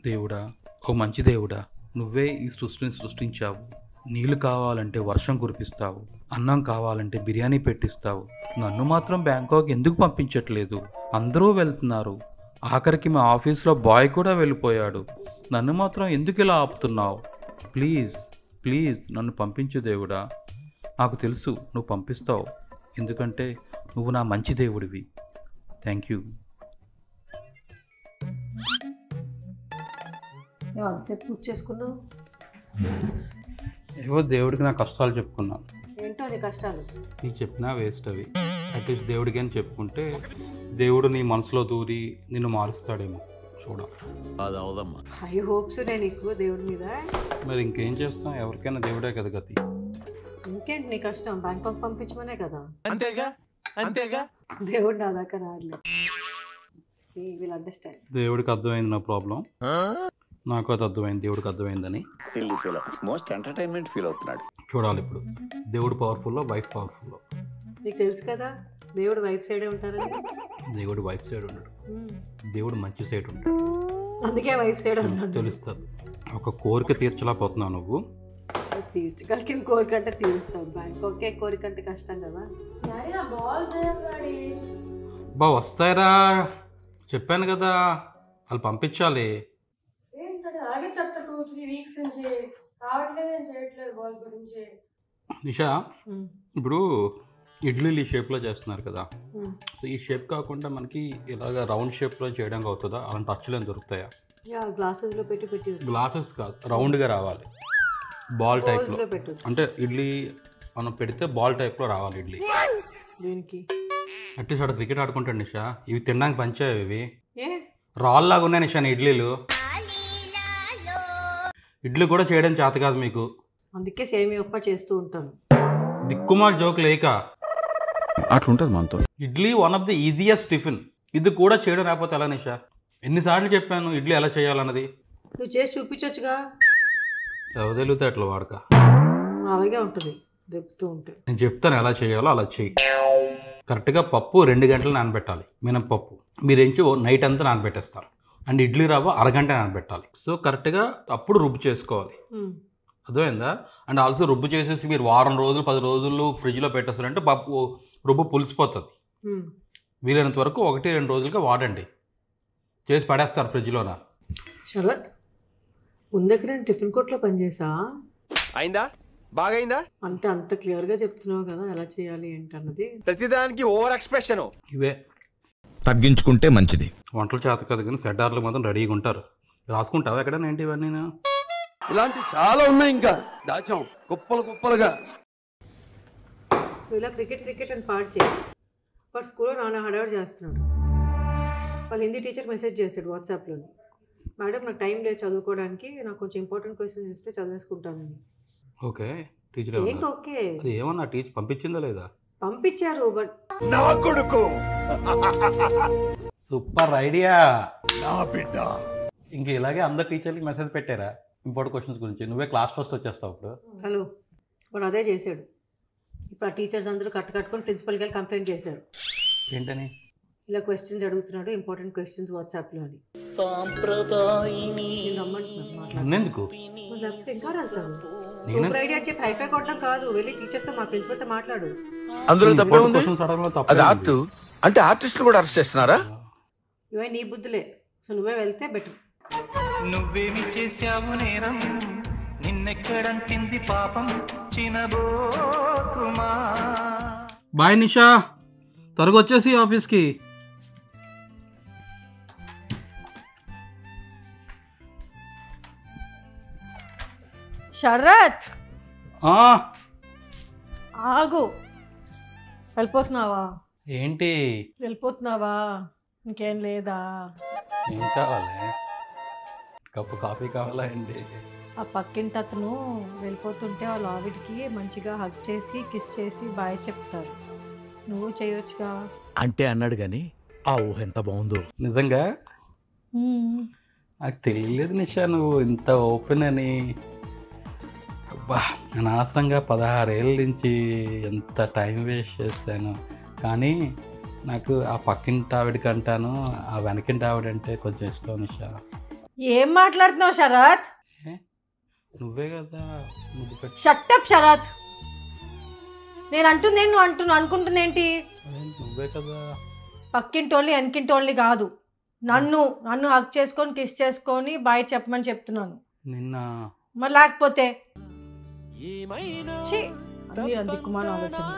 దేవుడా, ఓ మంచి దేవుడా, నువ్వే ఈ సృష్టిని సృష్టించావు. నీళ్లు కావాలంటే వర్షం కురిపిస్తావు, అన్నం కావాలంటే బిర్యానీ పెట్టిస్తావు. నన్ను మాత్రం బ్యాంకాక్ ఎందుకు పంపించట్లేదు? అందరూ వెళ్తున్నారు, ఆఖరికి మా ఆఫీస్లో బాయ్ కూడా వెళ్ళిపోయాడు. నన్ను మాత్రం ఎందుకు ఇలా ఆపుతున్నావు? ప్లీజ్ ప్లీజ్ నన్ను పంపించు దేవుడా. నాకు తెలుసు నువ్వు పంపిస్తావు, ఎందుకంటే నువ్వు నా మంచి దేవుడివి. Thank you. అంతసేపు పూజ చేసుకున్నావు? ఏవో దేవుడికి నా కష్టాలు చెప్పుకున్నాను. ఏంటో నీ కష్టాలు? నీకు చెప్పినా వేస్ట్ అవి. అట్లీస్ట్ దేవుడికి అని చెప్పుకుంటే దేవుడు నీ మనసులో దూరి నిన్ను మారుస్తాడేమో చూడాలి. అది అవదమ్మా. ఐ హోప్స్ నేను నీకు దేవుడి మీద. మరి ఇంకేం చేస్తాం, ఎవరికైనా దేవుడే కదా గతి. ఇంకేంటి నీ కష్టం? బ్యాంకాక్ పంపించమనే కదా. అంతేగా అంతేగా. దేవుడు నా దాకా రాడలే. Will understand. దేవుడికి అర్థమైంది నా ప్రాబ్లం, నాకు అది అర్థమైంది దేవుడికి అర్థమైందని. మోస్ట్ ఎంటర్టైన్మెంట్ ఫీల్ అవుతున్నాడు. చూడాలి ఇప్పుడు దేవుడు పవర్ఫుల్లో, వైఫ్ పవర్ఫుల్లో. నీకు తెలుసు కదా దేవుడు వైఫ్ సైడే ఉంటారని. దేవుడు వైఫ్ సైడ్ ఉంటాడు, దేవుడు మంచి సైడ్ ఉంటాడు. అందుకే వైఫ్ సైడ్ అన్నాడు. తెలుస్తుంది. ఒక కోరిక తీర్చలేకపోతున్నావు నువ్వు. తీర్చగలిగిన కోరిక అంటే తీరుస్తావు, బ్యాంకాకే కోరిక అంటే కష్టం కదా. బా వస్తాయిరా, చెప్పాను కదా వాళ్ళు పంపించాలి. అలాగే చెప్తా 2-3 వీక్స్ నుంచి రావట్లేదు, నేను చేయట్లేదు బాల్ గురించి. నిషా, ఇప్పుడు ఇడ్లీలు ఈ షేప్లో చేస్తున్నారు కదా, సో ఈ షేప్ కాకుండా మనకి ఇలాగ రౌండ్ షేప్లో చేయడానికి అవుతుందా? అలాంటి అచ్చులు ఏం దొరుకుతాయా? గ్లాసెస్లో పెట్టి గ్లాసెస్ కాదు, రౌండ్గా రావాలి, బాల్ టైప్లో. పెట్టు. అంటే ఇడ్లీ మనం పెడితే బాల్ టైప్లో రావాలి ఇడ్లీ. దీనికి అట్లీస్ట్ అక్కడ క్రికెట్ ఆడుకుంటాడు నిషా. ఇవి తినడానికి పంచాయి, ఇవి ఏ రాల్ లాగా ఉన్నాయి నిషా ఇడ్లీలు. ఇడ్లీ కూడా చేయడం చేత కాదు మీకు, అందుకే సేమియా ఉప్మా చేస్తూ ఉంటాను. దిక్కుమాల్ జోక్ లేక అట్లుంటది మనతో. Idli one of the easiest tiffin, ఇది కూడా చేయడం రాకపోతే ఎలా నిషా? ఎన్నిసార్లు చెప్పాను ఇడ్లీ ఎలా చేయాలన్నది. నువ్వు చేసి చూపించొచ్చుగా. తెలితే అట్లా వాడక అలాగే ఉంటుంది దెబ్బతూ ఉంటే. నేను చెప్తాను ఎలా చేయాలో అలా చేయి. కరెక్ట్గా పప్పు 2 గంటలు నానబెట్టాలి, మినపప్పు. మీరేంచి నైట్ అంతా నానబెట్టేస్తారు. అండ్ ఇడ్లీ రవ్వ అరగంట నానబెట్టాలి. సో కరెక్ట్గా అప్పుడు రుబ్బు చేసుకోవాలి, అర్థమైందా? అండ్ ఆల్సో రుబ్బు చేసేసి మీరు వారం రోజులు 10 రోజులు ఫ్రిడ్జ్లో పెట్టేస్తారంటే పప్పు రుబ్బు పులిసిపోతుంది. వీలైనంత వరకు 1-2 రోజులుగా వాడండి, చేసి పడేస్తారు ఫ్రిడ్జ్లోన. శరత్, ముందకి నేను టిఫిన్ కోర్ట్లో పనిచేసా. అయిందా? బాగైందా? అంటే అంత క్లియర్గా చెప్తున్నావు కదా ఎలా చేయాలి ఏంటన్నది. ప్రతిదానికి ఓవర్ ఎక్స్ప్రెషన్. ఇవే తగ్గించుకుంటే మంచిది. వంటలు చేత కదా, కానీ సెడ్డార్లు మాత్రం రెడీగా ఉంటారు. రాసుకుంటావా ఎక్కడైనా ఏంటి ఇవన్నీ? ఇలాంటి చాలా ఉన్నాయి, ఇంకా దాచాం కుప్పలు కుప్పలుగా. నువ్వు ఇలా క్రికెట్ అని పాడు చేయి. వాడు స్కూల్లో నాన్న హడావిడి చేస్తున్నాడు. వాళ్ళ హిందీ టీచర్ మెసేజ్ చేశాడు వాట్సాప్లోని, మేడం నాకు టైం లేదు చదువుకోవడానికి, నాకు కొంచెం ఇంపార్టెంట్ క్వశ్చన్స్ ఇస్తే చదివేసుకుంటానని. ఓకే, టీచర్ ఏంటి? ఓకే, ఏమన్నా టీచర్ పంపించిందా లేదా? పంపించారు, బట్ నా కొడుకు సూపర్ ఐడియా నా బిడ్డ. ఇంక ఇలాగే అందరు టీచర్లకి మెసేజ్ పెట్టారా ఇంపార్టెంట్ క్వశ్చన్స్ గురించి? నువ్వే క్లాస్ ఫస్ట్ వచ్చేస్తావు ఇప్పుడు. హలో, వాడు అదే చేశాడు. ఇప్పుడు ఆ టీచర్స్ అందరూ కట్టుకొని ప్రిన్సిపల్కి వెళ్ళి కంప్లైంట్ చేశారు. ఏంటని? ఇలా క్వశ్చన్స్ అడుగుతున్నాడు, ఇంపార్టెంట్ క్వశ్చన్స్ వాట్సాప్లో అని. అన్నెందుకు? ఇంకా వెళ్తాను. సూపర్ ఐడియా చెప్పి హైఫై కొట్టడం కాదు, వెళ్ళి టీచర్తో మా ప్రిన్సిపల్తో మాట్లాడు. అందులో తప్పే ఉంది. అది ఆర్ట్ అంటే ఆర్టిస్టులు కూడా అరెస్ట్ చేస్తున్నారా? ఇవే నీ బుద్ధులే, సో నువ్వే వెళ్తే బెటర్. నువ్వేమి చేశావు నేరం, నిన్నెక్కడంటింది పాపం చినబోకుమా. బాయ్ నిషా, త్వరగా వచ్చేసి ఆఫీస్కి. శరత్ ఆగు, వెళ్ళిపోతున్నావా? ఏంటి వెళ్ళిపోతున్నావా? ఇంకేం లేదా? ఏం కావాలి? కప్పు కాఫీ కావాలా అండి? ఆ పక్కింటి అతను వెళ్ళిపోతుంటే వాళ్ళ ఆవిడికి మంచిగా హగ్ చేసి కిస్ చేసి బాయ్ చెప్తారు, నువ్వు చేయొచ్చుగా. అంటే అన్నాడు కానీ ఆ ఊహ ఎంత బాగుందో. నిజంగా నాకు తెలియలేదు నిషా నువ్వు ఇంత ఓపెన్ అని. అనవసరంగా 16 ఏళ్ళ నుంచి ఎంత టైం వేస్ట్ చేశాను. కానీ నాకు ఆ పక్కింటి ఆవిడకి అంటాను, ఆ వెనకింటి ఆవిడంటే కొంచెం ఇష్టం నిషా. ఏం మాట్లాడుతున్నావు శరత్? నువ్వే కదా ముద్దు పెట్టి షట్టప్ శరత్. నేను అంటుంది ఏంటి, నువ్వు అనుకుంటుంది ఏంటి? నువ్వే కదా. పక్కింటోళ్ళని వెనకింటోళ్ళని కాదు, నన్ను హక్ చేసుకొని కిస్ చేసుకొని బాయ్ చెప్పమని చెప్తున్నాను. నిన్న మరి లేకపోతే దిక్కుమాన ఆలోచన.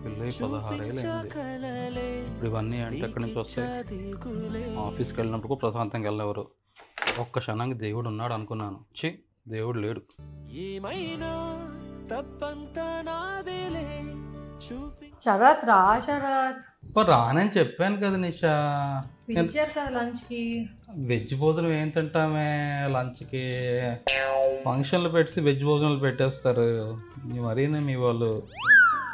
పెళ్ళి 16 ఏళ్ళు అయింది. ఇప్పుడు ఇవన్నీ అంటే ఎక్కడి నుంచి వస్తాయి? ఆఫీస్కి వెళ్ళినప్పుడు కూడా ప్రశాంతంగా వెళ్ళేవారు. ఒక్క క్షణానికి దేవుడు ఉన్నాడు అనుకున్నాను. దేవుడు లేడు. శరత్ రా శరత్. రానని చెప్పాను కదా నిషా. పిలిచారు కదా లంచ్కి. వెజ్ భోజనం ఏం తింటామే లంచ్కి? ఫంక్షన్లు పెట్టి వెజ్ భోజనాలు పెట్టేస్తారు. మరీనే మీ వాళ్ళు.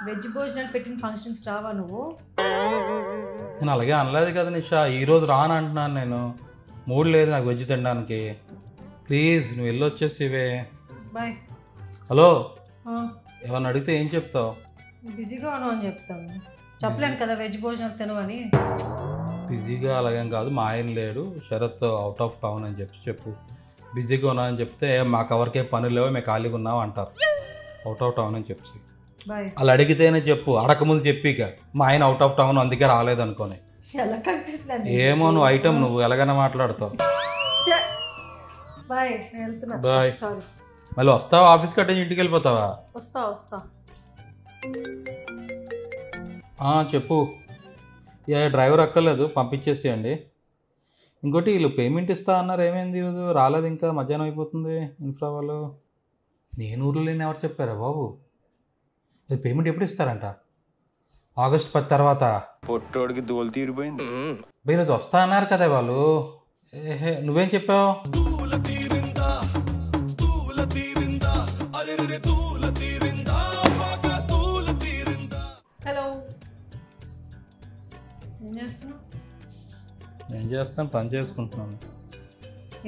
వెజ్ భోజనాలు పెట్టిన ఫంక్షన్స్కి రావా నువ్వు? నేను అలాగే అనలేదు కదా నిషా. ఈరోజు రాను అంటున్నాను. నేను మూడ్ లేదు నాకు వెజ్ తినడానికి. ప్లీజ్ నువ్వు వెళ్ళి వచ్చేసివే. బాయ్. హలో, ఏమన్నా అడిగితే ఏం చెప్తావు? బిజీగా ఉన్నావు అని చెప్తాను. చెప్పలేను కదా వెజ్ భోజనాలు తినవని. బిజీగా అలాగేం కాదు, మా ఆయన లేడు, శరత్ అవుట్ ఆఫ్ టౌన్ అని చెప్పు. బిజీగా ఉన్నా అని చెప్తే మాకు ఎవరికే పనులు లేవో మేము ఖాళీగా ఉన్నాం అంటారు. అవుట్ ఆఫ్ టౌన్ అని చెప్పి బాయ్. అలా అడిగితేనే చెప్పు, అడగకముందు చెప్పి. ఇక మా ఆయన అవుట్ ఆఫ్ టౌన్ అందుకే రాలేదనుకోని. ఎలా కనిపిస్తుంది? ఏమో నువ్వు ఐటమ్, నువ్వు ఎలాగైనా మాట్లాడతావు. బాయ్, నేను వెళ్తున్నా. బాయ్. సారీ. మళ్ళీ వస్తావా? ఆఫీస్కి అట్టేసి ఇంటికి వెళ్ళిపోతావా? వస్తా. చెప్పు. డ్రైవర్ అక్కర్లేదు, పంపించేసేయండి. ఇంకోటి వీళ్ళు పేమెంట్ ఇస్తా అన్నారు, ఏమైంది ఈరోజు? రాలేదు ఇంకా, మధ్యాహ్నం అయిపోతుంది. ఇన్ఫ్రా వాళ్ళు. నేను ఊర్లో లేని ఎవరు చెప్పారా బాబు? అది పేమెంట్ ఎప్పుడు ఇస్తారంట? ఆగస్ట్ 10 తర్వాత. పొట్టోడికి దోలు తీరిపోయింది. ఈరోజు వస్తా అన్నారు కదా వాళ్ళు. నువ్వేం చెప్పావు? హలో, ఏం చేస్తున్నావు? ఏం చేస్తాను, పని చేసుకుంటున్నాను.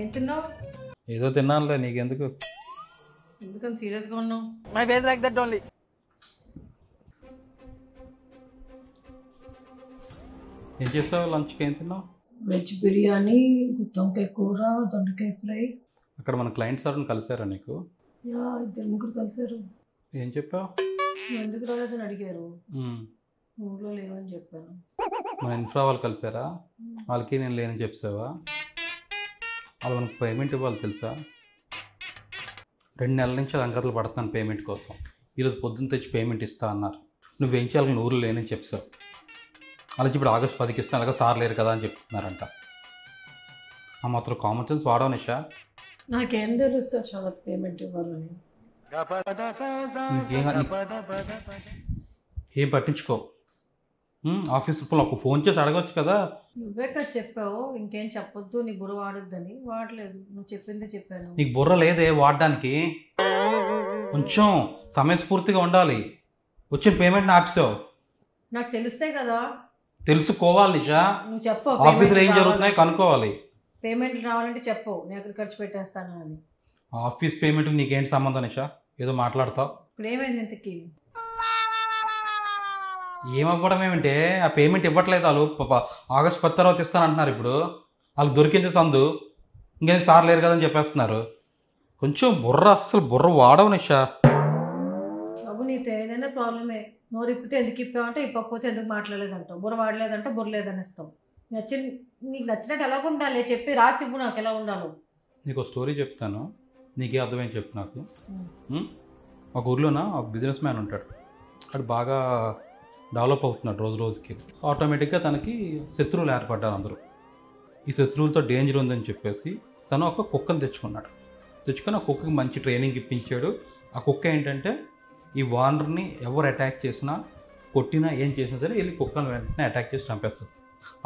ఏం తిన్నావు? ఏదో తిన్నానులే, నీకెందుకు? ఎందుకని సీరియస్గా ఉన్నావు? My face like that only. ఏం చేస్తావు లంచ్కి? ఏం తిన్నావు? వెజ్ బిర్యానీ, గుత్తొంకాయ కూర, దొండకాయ ఫ్రై. అక్కడ మన క్లయింట్స్ ఎవరైనా కలిసారా నీకు? ఇద్దరు ముగ్గురు కలిసారు. ఏం చెప్పావు? ఎందుకు రాలేదని అడిగారు. ఊళ్ళో లేవని చెప్పాను. మన ఇన్ఫ్రా వాళ్ళు కలిసారా? వాళ్ళకి నేను లేనని చెప్పావా? వాళ్ళు మనకు పేమెంట్ ఇవ్వాలి తెలుసా? 2 నెలల నుంచి లంకతలు పడుతున్నాను పేమెంట్ కోసం. ఈరోజు పొద్దున్న తెచ్చి పేమెంట్ ఇస్తా అన్నారు. నువ్వేం చేయాలి? నేను ఊరు లేనని చెప్పావు. అలా ఇప్పుడు ఆగస్ట్ 10కి ఇస్తాను, అలాగే సార్ లేరు కదా అని చెప్తున్నారంట. ఆ మాత్రం కామన్ సెన్స్ వాడవు నిషా. నాకేం తెలుస్తా చాలా పేమెంట్ ఇవ్వాలని. ఏం పట్టించుకో. ఆఫీస్ ఒక ఫోన్ చేసి అడగవచ్చు కదా. నువ్వే కదా చెప్పావు ఇంకేం చెప్పొద్దు, నీ బుర్ర వాడొద్దని. వాడలేదు, నువ్వు చెప్పిందే చెప్పాను. నీకు బుర్ర లేదే వాడడానికి. కొంచెం సమయస్ఫూర్తిగా ఉండాలి. వచ్చిన పేమెంట్ని ఆపిసావు. నాకు తెలిస్తే కదా. తెలుసుకోవాలి నిషా. నువ్వు చెప్పు, ఆఫీస్లో ఏం జరుగుతున్నాయో కనుక్కోవాలి. పేమెంట్లు రావాలంటే చెప్పు, నేను ఎక్కడ ఖర్చు పెట్టేస్తాను అని. ఆఫీస్ పేమెంట్ నీకేంటి సంబంధం నిషా? ఏదో మాట్లాడతావు. ఇప్పుడు ఏమైంది ఇంతకీ? ఏమవ్వడం ఏమంటే ఆ పేమెంట్ ఇవ్వట్లేదు వాళ్ళు. ఆగస్ట్ 10 తర్వాత ఇస్తానంటున్నారు. ఇప్పుడు వాళ్ళకి దొరికింది సందు. ఇంకేం సార్ లేరు కదని చెప్పేస్తున్నారు. కొంచెం అస్సలు బుర్ర వాడవు నిషా. బాబు నీతో ఏదైనా ప్రాబ్లమే. నోరు ఇప్పితే ఎందుకు ఇప్పావంటే, ఇప్పకపోతే ఎందుకు మాట్లాడలేదంటావు. బుర్ర వాడలేదంటే బుర్ర లేదనిస్తావు. నీకు నచ్చినట్టు ఎలా ఉండాలి చెప్పి రాసి ఇవ్వు నాకు ఎలా ఉండాలో. నీకు ఒక స్టోరీ చెప్తాను, నీకే అర్థమైంది చెప్పు నాకు. ఒక ఊర్లోన ఒక బిజినెస్ మ్యాన్ ఉంటాడు. అది బాగా డెవలప్ అవుతున్నాడు రోజు రోజుకి. ఆటోమేటిక్గా తనకి శత్రువులు ఏర్పడ్డారు అందరూ. ఈ శత్రువులతో డేంజర్ ఉందని చెప్పేసి తను ఒక కుక్కను తెచ్చుకున్నాడు. తెచ్చుకొని ఆ కుక్కకి మంచి ట్రైనింగ్ ఇప్పించాడు. ఆ కుక్క ఏంటంటే ఈ వానర్ని ఎవరు అటాక్ చేసినా, కొట్టినా, ఏం చేసినా సరే వెళ్ళి కుక్కను వెంటనే అటాక్ చేసి చంపేస్తుంది.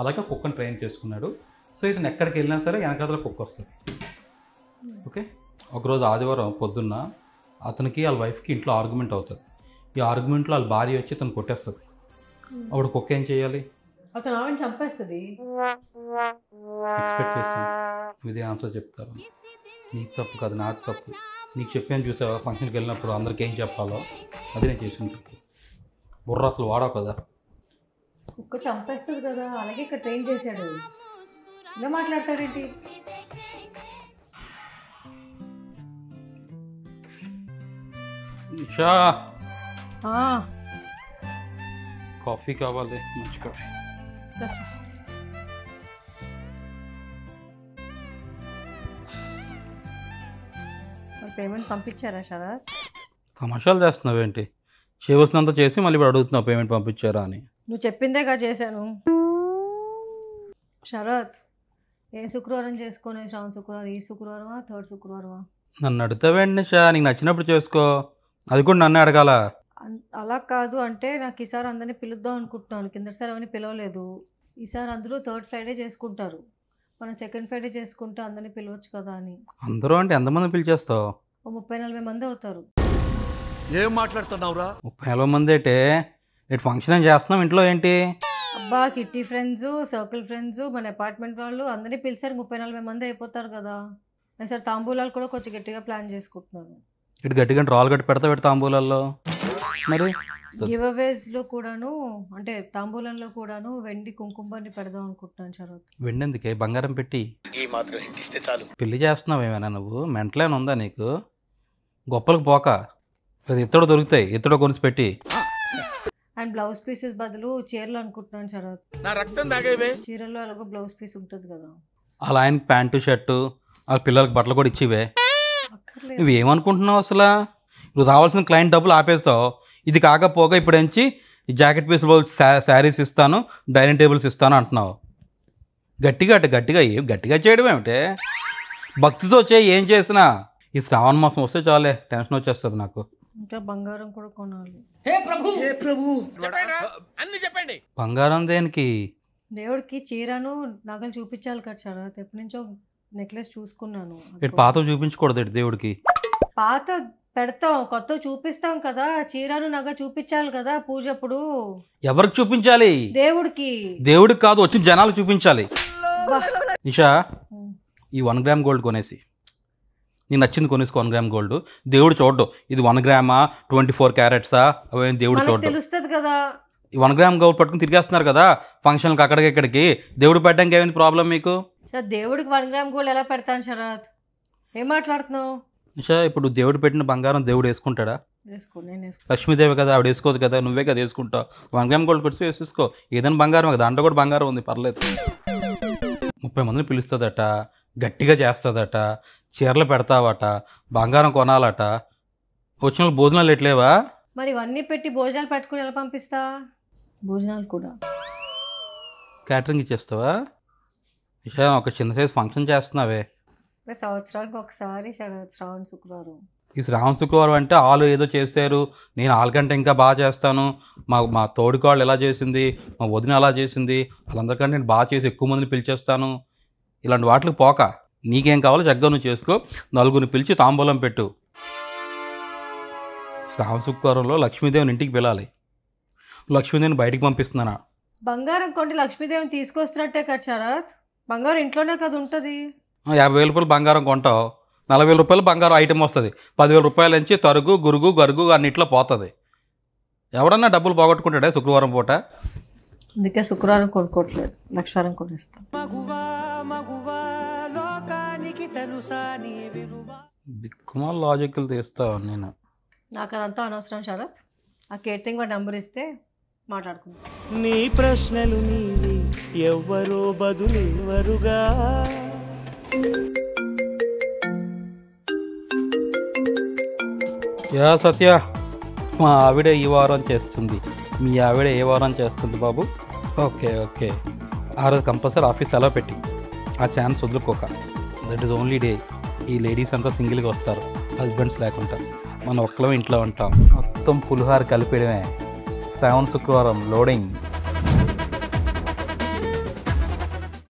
అలాగే కుక్కను ట్రైన్ చేసుకున్నాడు. సో ఇతను ఎక్కడికి వెళ్ళినా సరే వెనకాల కుక్క వస్తుంది. ఓకే. ఒకరోజు ఆదివారం పొద్దున్న అతనికి వాళ్ళ వైఫ్కి ఇంట్లో ఆర్గ్యుమెంట్ అవుతుంది. ఈ ఆర్గ్యుమెంట్లో వాళ్ళ భార్య వచ్చి తను కొట్టేస్తుంది. అప్పుడు కుక్క ఏం చేయాలి? అతను ఆవిడ చంపేస్తుంది. ఎక్స్పెక్ట్ చేస్తాను ఇదే ఆన్సర్ చెప్తాను. నీకు తప్పు కాదు, నాకు తప్పు. నీకు చెప్పాను చూసావా ఫంక్షన్కి వెళ్ళినప్పుడు అందరికి ఏం చెప్పాలో, అది నేను చేసిన తప్పు. బుర్ర అసలు వాడావు కదా. కుక్క చంపేస్తుంది కదా, అలాగే ఇక్కడ ట్రైన్ చేశాడు. ఇలా మాట్లాడతాడేంటి? నిషా ఆ, కాఫీ కావాలి, మంచి కాఫీ. తెస్తా. మరి పేమెంట్ పంపించారా శరత్? తమాషాలు చేస్తున్నావేంటి? చేయవలసినంత చేసి మళ్ళీ ఇప్పుడు అడుగుతున్నావు పేమెంట్ పంపించారా అని. నువ్వు చెప్పిందేగా చేశాను. శరత్, ఏ శుక్రవారం చేసుకునే? శ్రావణ శుక్రవారం, ఈ శుక్రవారమా, థర్డ్ శుక్రవారమా? నన్ను అడుగుతావేంటి నిషా? నీకు నచ్చినప్పుడు చేసుకో, అది కూడా నన్నే అడగాల. అలా కాదు, అంటే నాకు ఈసారి అందరినీ పిలుద్దాం అనుకుంటున్నాను. కిందసారి అవన్నీ పిలవలేదు. ఈసారి అందరూ థర్డ్ ఫ్రైడే చేసుకుంటారు, మనం సెకండ్ ఫ్రైడే చేసుకుంటే అందరినీ పిలవచ్చు కదా అని. అందరూ అంటే ఎంతమంది పిలిచేస్తావు? ఓ 30-40 మంది అవుతారు. ఏం మాట్లాడుతున్నావురా? 30-40 మంది అంటే ఇటు ఫంక్షన్ ఏం చేస్తున్నాం ఇంట్లో ఏంటి? అబ్బా, కిట్టి ఫ్రెండ్స్, సర్కిల్ ఫ్రెండ్స్, మన అపార్ట్మెంట్ వాళ్ళు అందరినీ పిలిచారు. 30-40 మంది అయిపోతారు కదా. ఈసారి తాంబూలాలు కూడా కొంచెం గట్టిగా ప్లాన్ చేసుకుంటున్నాను. ఇటు గట్టిగా రాళ్ళు కట్టి పెడతా పెడతా తాంబూలాల్లో. మరి గివ్ అవేస్లో కూడాను, అంటే తాంబూలంలో కూడాను వెండి కుంకుమని పెడదాం అనుకుంటున్నాను శరత్. వెండెందుకే? బంగారం పెట్టి ఈ మాత్రం ఇస్తే చాలు. పెళ్లి చేస్తున్నావు ఏమైనా నువ్వు? మెంటలేని ఉందా నీకు? గొప్పలకు పోక అది ఇత్తడు దొరుకుతాయి, ఇత్తడు కొనిసి పెట్టి. అండ్ బ్లౌజ్ పీసెస్ బదులు చీరలు అనుకుంటున్నాను శరత్. నా రక్తం తాగేవే. చీరల్లో అలాగో బ్లౌజ్ పీస్ ఉంటుంది కదా. అలా ఆయనకి ప్యాంటు షర్టు, వాళ్ళ పిల్లలకి బట్టలు కూడా ఇచ్చివే. అక్కర్లేదు. నువ్వు ఏమనుకుంటున్నావు అసలు? నువ్వు రావాల్సిన క్లయింట్ డబ్బులు ఆపేస్తావు. ఇది కాకపోగా ఇప్పుడు ఎంచి జాకెట్ పీసులు శారీస్ ఇస్తాను, డైనింగ్ టేబుల్స్ ఇస్తాను అంటున్నావు. గట్టిగా ఏం గట్టిగా చేయడం ఏమిటే? భక్తితో చేయి, ఏం చేసినా. ఈ శ్రావణ మాసం వస్తే చాలే టెన్షన్ వచ్చేస్తుంది నాకు. ఇంకా బంగారం కూడా కొనాలి. అన్ని చెప్పండి. బంగారం దేనికి? దేవుడికి చీరను నగలు చూపించాలి కదా శరత్. ఎప్పటి నుంచో నెక్లెస్ చూసుకున్నాను. ఇటు పాత చూపించకూడదు ఇటు దేవుడికి. పాత పెడతాం, కొత్త చూపిస్తాం కదా. చీరను నగ చూపించాలి కదా పూజ అప్పుడు. ఎవరికి చూపించాలి? దేవుడికి. దేవుడికి కాదు, వచ్చిన జనాలు చూపించాలి. బా. నిషా, ఈ 1 గ్రామ్ గోల్డ్ కొనేసి, నీకు నచ్చింది కొనేసి 1 గ్రామ్ గోల్డ్. దేవుడు చూడ్డు ఇది 1 గ్రామా 24 క్యారెట్సా అవేం దేవుడు మనకు చూడ్డు. తెలుస్తుంది కదా. ఈ 1 గ్రామ్ గోల్డ్ పట్టుకుని తిరిగేస్తున్నారు కదా ఫంక్షన్కి అక్కడికి ఇక్కడికి. దేవుడు పెట్టడానికి ఏమైంది ప్రాబ్లం మీకు? సార్, దేవుడికి 1 గ్రామ్ గోల్డ్ ఎలా పెడతాను శరత్? ఏం మాట్లాడుతున్నావు? నిషా, ఇప్పుడు దేవుడు పెట్టిన బంగారం దేవుడు వేసుకుంటాడా? వేసుకో, నేను వేసుకో. లక్ష్మీదేవి కదా, ఆవిడ వేసుకోదు కదా, నువ్వే కదా వేసుకుంటావు. 1 గ్రామ్ గోల్డ్ కొట్టి వేసేసుకో. ఏదైనా బంగారం కదా, దాంట్లో కూడా బంగారం ఉంది, పర్లేదు. 30 మందిని పిలుస్తుందట, గట్టిగా చేస్తుందట, చీరలు పెడతావట, బంగారం కొనాలట. వచ్చిన వాళ్ళు భోజనాలు ఎట్లేవా? మరి ఇవన్నీ పెట్టి భోజనాలు పెట్టుకుని ఎలా పంపిస్తా? భోజనాలు కూడా క్యాటరింగ్ ఇచ్చేస్తావా? నిషా, ఒక చిన్న సైజ్ ఫంక్షన్ చేస్తున్నావే. సంవత్సరానికి ఒకసారి శ్రావణ శుక్రవారం. ఈ శ్రావణ శుక్రవారం అంటే వాళ్ళు ఏదో చేశారు, నేను వాళ్ళకంటే ఇంకా బాగా చేస్తాను, మా తోడికోళ్ళు ఎలా చేసింది, మా వదిన అలా చేసింది, వాళ్ళందరికంటే నేను బాగా చేసి ఎక్కువ మందిని పిలిచేస్తాను. ఇలాంటి వాటికి పోక నీకేం కావాలో చక్కగా నువ్వు చేసుకో. నలుగురిని పిలిచి తాంబూలం పెట్టు. శ్రావణ శుక్రవారంలో లక్ష్మీదేవిని ఇంటికి పిలాలి. లక్ష్మీదేవిని బయటికి పంపిస్తున్నానా? బంగారం కొంటే లక్ష్మీదేవిని తీసుకొస్తున్నట్టే కదా శరత్. బంగారం ఇంట్లోనే కదా ఉంటుంది. 50,000 రూపాయలు బంగారం కొంటావు, 40,000 రూపాయలు బంగారం ఐటమ్ వస్తుంది. 10,000 రూపాయల నుంచి తరుగు గురుగు గరుగు అన్నిట్లో పోతుంది. ఎవడన్నా డబ్బులు పోగొట్టుకుంటాడే శుక్రవారం పూట? అందుకే శుక్రవారం కొనుక్కోవట్లేదు, లక్షవారం కొనిస్తాను. దిక్కుమాల లాజిక్లు తీస్తావు. నేను నాకు అదంతా అనవసరం శరత్. ఆ కేటరింగ్ వాడి నెంబర్ ఇస్తే మాట్లాడుకుందాం. నీ ప్రశ్నలు నీవి, ఎవ్వరో బదులెవరుగా. యా సత్య, మా ఆవిడ ఈ వారం చేస్తుంది, మీ ఆవిడ ఏ వారం చేస్తుంది బాబు? ఓకే ఆ రోజు కంపల్సరీ ఆఫీస్ అలా పెట్టి ఆ ఛాన్స్ వదులుకోక. That is only day. ఈ లేడీస్ అంతా సింగిల్గా వస్తారు, హస్బెండ్స్ లేకుండా. మనం ఒక్కలం ఇంట్లో ఉంటాం. మొత్తం పులిహార కలిపేయడమే. శ్రావణ శుక్రవారం లోడింగ్.